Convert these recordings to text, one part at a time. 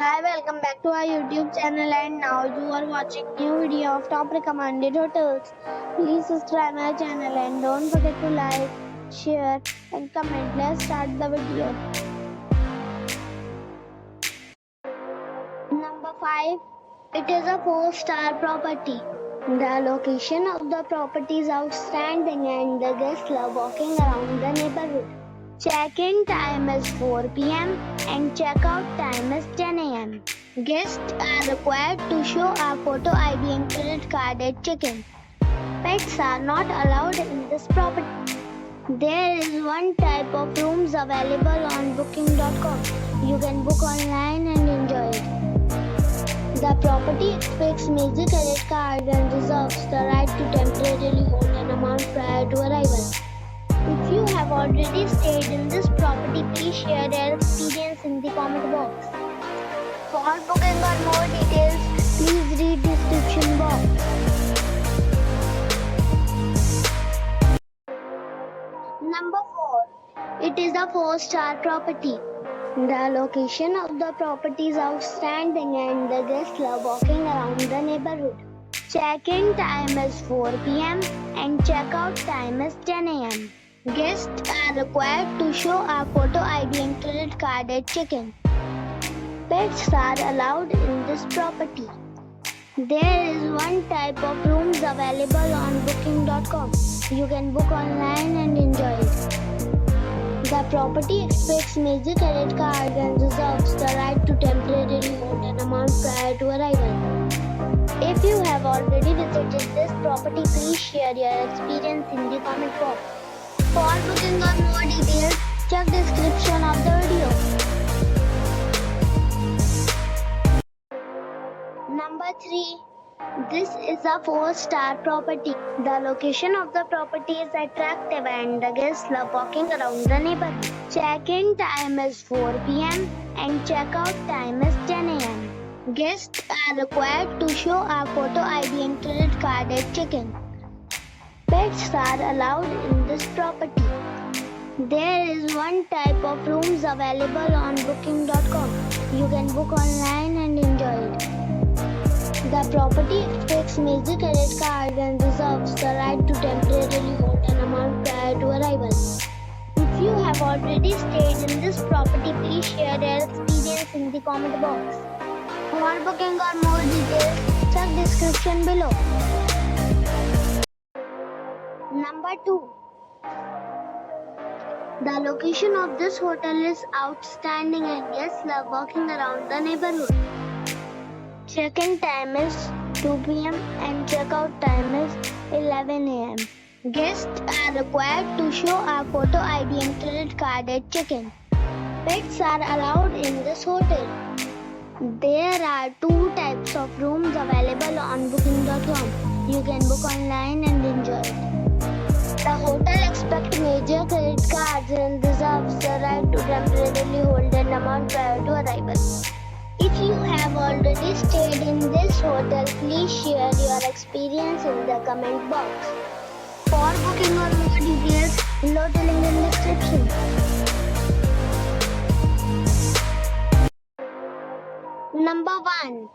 Hi, welcome back to our YouTube channel, and now you are watching new video of top recommended hotels. Please subscribe my channel and don't forget to like, share and comment. Let's start the video. Number 5. It is a 4-star property. The location of the property is outstanding and the guests love walking around the neighborhood. Check-in time is 4 p.m. and check-out time is 10 a.m. Guests are required to show a photo ID and credit card at check-in. Pets are not allowed in this property. There is one type of rooms available on booking.com. You can book online and enjoy it. The property expects major credit card and reserves the right to temporarily hold an amount prior to arrival. If you have already stayed in this property, please share your experience in the comment box. For booking or more details, please read description box. Number 4. It is a 4-star property. The location of the property is outstanding and the guests love walking around the neighborhood. Check-in time is 4 p.m. and check-out time is 10 a.m. Guests are required to show a photo ID and credit card at check-in. Pets are allowed in this property. There is one type of rooms available on booking.com. You can book online and enjoy it. The property expects major credit card and reserves the right to temporarily hold an amount prior to arrival. If you have already visited this property, please share your experience in the comment box. For booking or more details, check description of the video. Number 3. This is a 4-star property. The location of the property is attractive and the guests love walking around the neighborhood. Check-in time is 4 p.m. and check-out time is 10 a.m. Guests are required to show a photo ID and credit card at check-in. Pets are allowed in this property. There is one type of rooms available on booking.com. You can book online and enjoy it. The property expects major credit card and reserves the right to temporarily hold an amount prior to arrival. If you have already stayed in this property, please share your experience in the comment box. For booking or more details, check description below. Number 2. The location of this hotel is outstanding and guests love walking around the neighborhood. Check-in time is 2 p.m. and check-out time is 11 a.m. Guests are required to show a photo ID and credit card at check-in. Pets are allowed in this hotel. There are 2 types of rooms available on booking.com. You can book online and enjoy it. The hotel expects major credit cards and reserves the right to temporarily hold an amount prior to arrival. If you have already stayed in this hotel, please share your experience in the comment box. For booking or more details, below the link in the description. Number 1.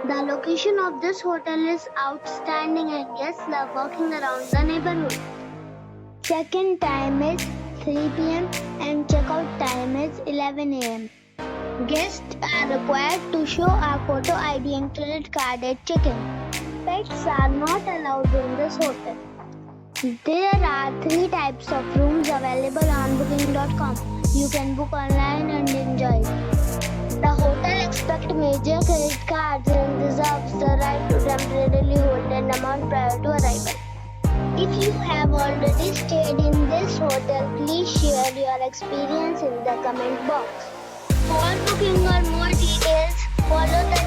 The location of this hotel is outstanding and guests love walking around the neighborhood. Check-in time is 3 p.m. and check-out time is 11 a.m. Guests are required to show a photo ID and credit card at check-in. Pets are not allowed in this hotel. There are 3 types of rooms available on booking.com. You can book online and enjoy it. The hotel expects major credit cards and reserves the right to temporarily hold an amount prior to arrival. If you have already stayed in this hotel, please share your experience in the comment box. For booking or more details, follow the